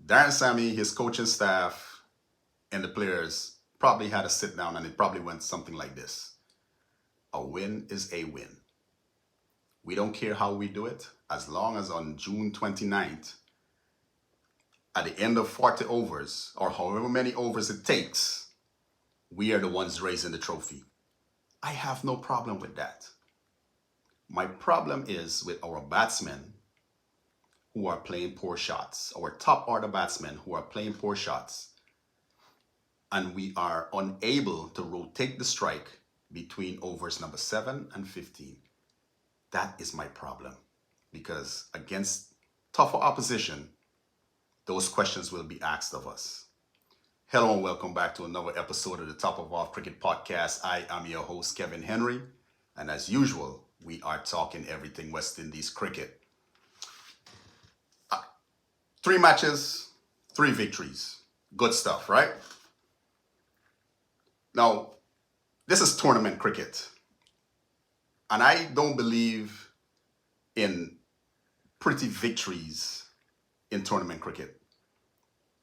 Darren Sammy, his coaching staff, and the players probably had a sit down and it probably went something like this. A win is a win. We don't care how we do it, as long as on June 29th, at the end of 40 overs, or however many overs it takes, we are the ones raising the trophy. I have no problem with that. My problem is with our batsmen who are playing poor shots, our top order batsmen who are playing poor shots, and we are unable to rotate the strike between overs number 7 and 15. That is my problem, because against tougher opposition, those questions will be asked of us. Hello and welcome back to another episode of the Top of Off Cricket Podcast. I am your host, Kevin Henry, and as usual, we are talking everything West Indies cricket. 3 matches, 3 victories. Good stuff, right? Now, this is tournament cricket. And I don't believe in pretty victories in tournament cricket.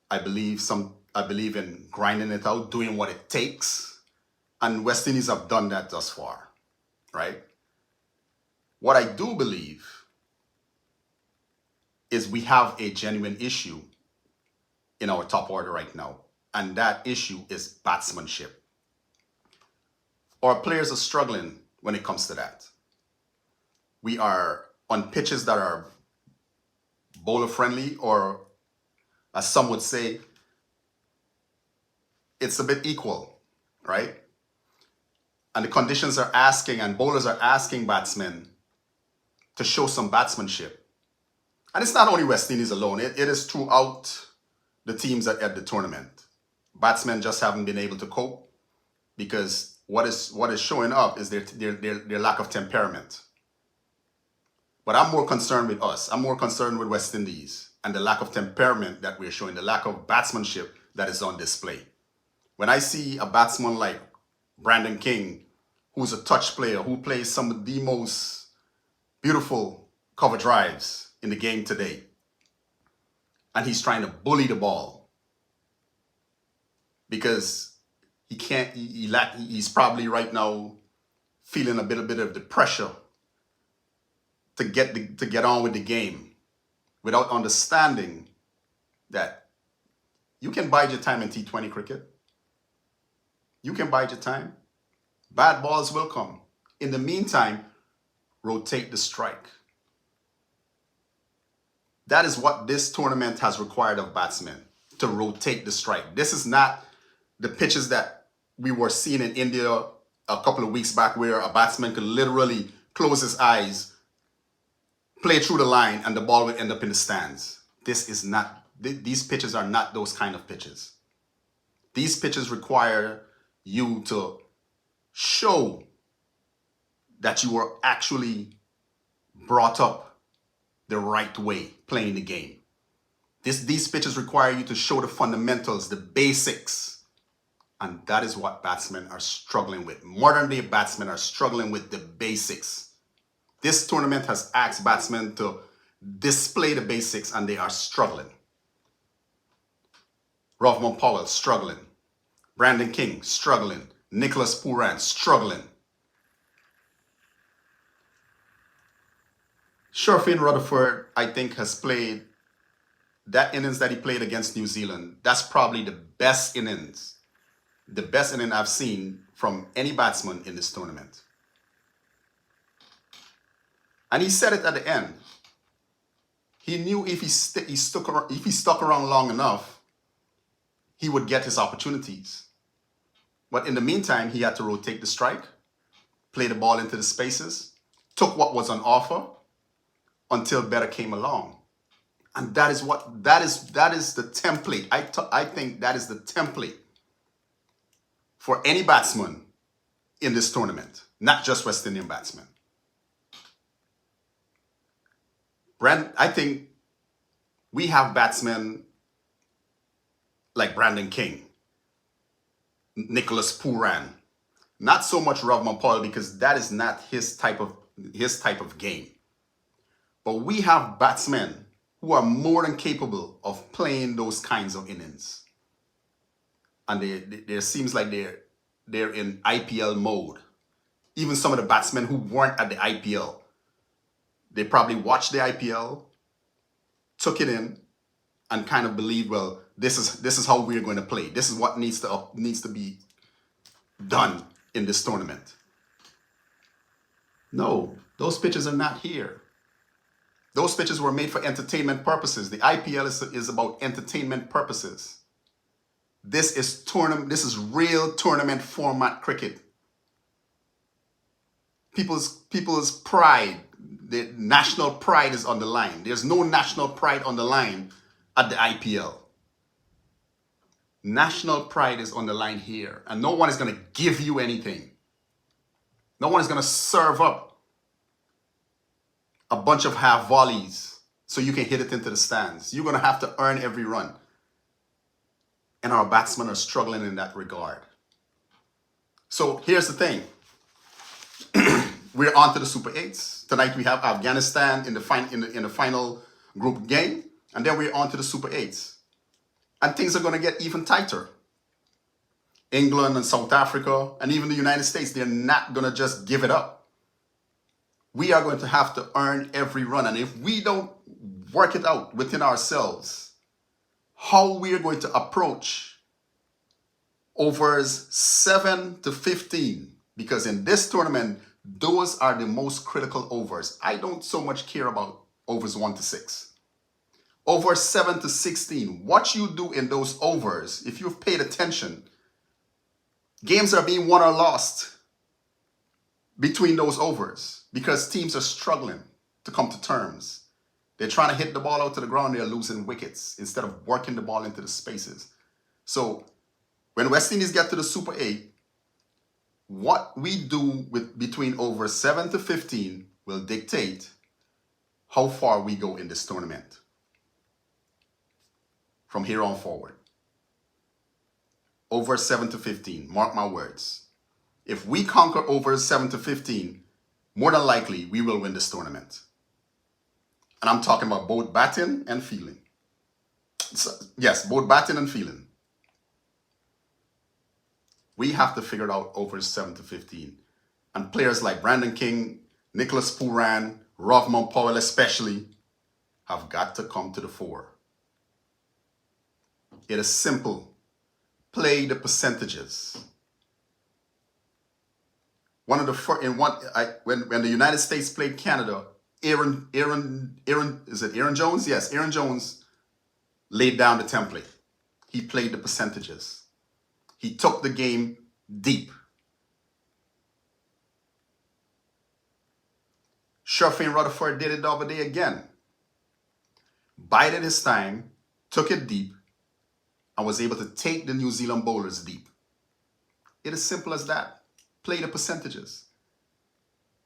I believe in grinding it out, doing what it takes. And West Indies have done that thus far, right? What I do believe is we have a genuine issue in our top order right now. And that issue is batsmanship. Our players are struggling when it comes to that. We are on pitches that are bowler friendly, or as some would say, it's a bit equal, right? And the conditions are asking, and bowlers are asking batsmen to show some batsmanship. And it's not only West Indies alone, it is throughout the teams at the tournament. Batsmen just haven't been able to cope because what is showing up is their lack of temperament. But I'm more concerned with us. I'm more concerned with West Indies and the lack of temperament that we're showing, the lack of batsmanship that is on display. When I see a batsman like Brandon King, who's a touch player, who plays some of the most beautiful cover drives in the game today, and he's trying to bully the ball because he's probably right now feeling a bit of the pressure to get on with the game, without understanding that you can bide your time in T20 cricket. You can bide your time. Bad balls will come. In the meantime, rotate the strike. That is what this tournament has required of batsmen, to rotate the strike. This is not the pitches that we were seeing in India a couple of weeks back, where a batsman could literally close his eyes, play through the line, and the ball would end up in the stands. These pitches are not those kind of pitches. These pitches require you to show that you were actually brought up the right way playing the game. These pitches require you to show the fundamentals, the basics. And that is what batsmen are struggling with. Modern day batsmen are struggling with the basics. This tournament has asked batsmen to display the basics, and they are struggling. Rovman Powell struggling. Brandon King struggling. Nicholas Pooran struggling. Sherfin Rutherford, I think, has played that innings that he played against New Zealand. That's probably the best innings I've seen from any batsman in this tournament. And he said it at the end. He knew if he stuck around long enough, he would get his opportunities. But in the meantime, he had to rotate the strike, play the ball into the spaces, took what was on offer until better came along. And that is the template. I think that is the template for any batsman in this tournament, not just West Indian batsmen. I think we have batsmen like Brandon King, Nicholas Pooran, not so much Rovman Powell, because that is not his type of game. But we have batsmen who are more than capable of playing those kinds of innings. And there seems like they're in IPL mode. Even some of the batsmen who weren't at the IPL, they probably watched the IPL, took it in, and kind of believed, well, this is how we're going to play. This is what needs to be done in this tournament. No, those pitches are not here. Those pitches were made for entertainment purposes. The IPL is about entertainment purposes. This is real tournament format cricket. People's pride, the national pride is on the line. There's no national pride on the line at the IPL. National pride is on the line here, and no one is going to give you anything. No one is going to serve up a bunch of half volleys so you can hit it into the stands. You're going to have to earn every run. And our batsmen are struggling in that regard. So here's the thing. We're on to the Super 8s. Tonight we have Afghanistan in the final group game. And then we're on to the Super 8s. And things are going to get even tighter. England and South Africa and even the United States, they're not going to just give it up. We are going to have to earn every run. And if we don't work it out within ourselves, how we are going to approach overs 7 to 15, because in this tournament, those are the most critical overs. I don't so much care about overs 1 to 6. Over 7 to 16, what you do in those overs, if you've paid attention, games are being won or lost between those overs because teams are struggling to come to terms. They're trying to hit the ball out to the ground, they're losing wickets instead of working the ball into the spaces. So when West Indies get to the Super 8, what we do between over 7 to 15 will dictate how far we go in this tournament from here on forward. Over 7 to 15, mark my words. If we conquer over 7 to 15, more than likely we will win this tournament. And I'm talking about both batting and fielding. So, yes, both batting and fielding. We have to figure it out over 7 to 15. And players like Brandon King, Nicholas Pooran, Rovman Powell especially, have got to come to the fore. It is simple. Play the percentages. When the United States played Canada, Aaron Jones? Yes, Aaron Jones laid down the template. He played the percentages. He took the game deep. Sherfane Rutherford did it the other day again. Bided his time, took it deep, and was able to take the New Zealand bowlers deep. It is simple as that. Play the percentages.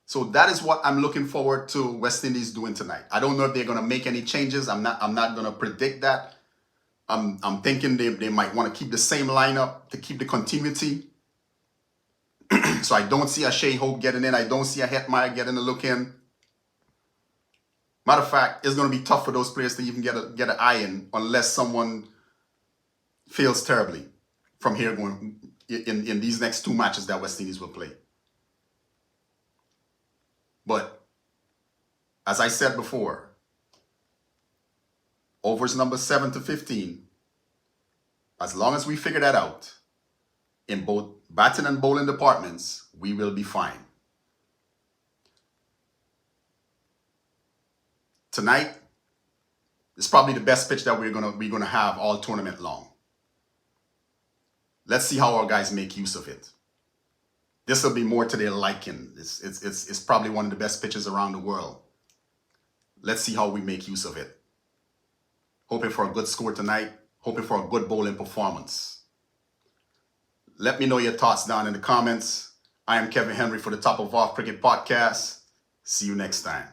So that is what I'm looking forward to West Indies doing tonight. I don't know if they're going to make any changes. I'm not going to predict that. I'm thinking they might want to keep the same lineup to keep the continuity. So I don't see a Shea Hope getting in. I don't see a Hetmeyer getting a look in. Matter of fact, it's going to be tough for those players to even get an eye in unless someone fails terribly from here going in these next 2 matches that West Indies will play. But as I said before, overs number 7 to 15, as long as we figure that out in both batting and bowling departments, we will be fine. Tonight is probably the best pitch that we're gonna have all tournament long. Let's see how our guys make use of it. This will be more to their liking. It's probably one of the best pitches around the world. Let's see how we make use of it. Hoping for a good score tonight. Hoping for a good bowling performance. Let me know your thoughts down in the comments. I am Kevin Henry for the Top of Off Cricket Podcast. See you next time.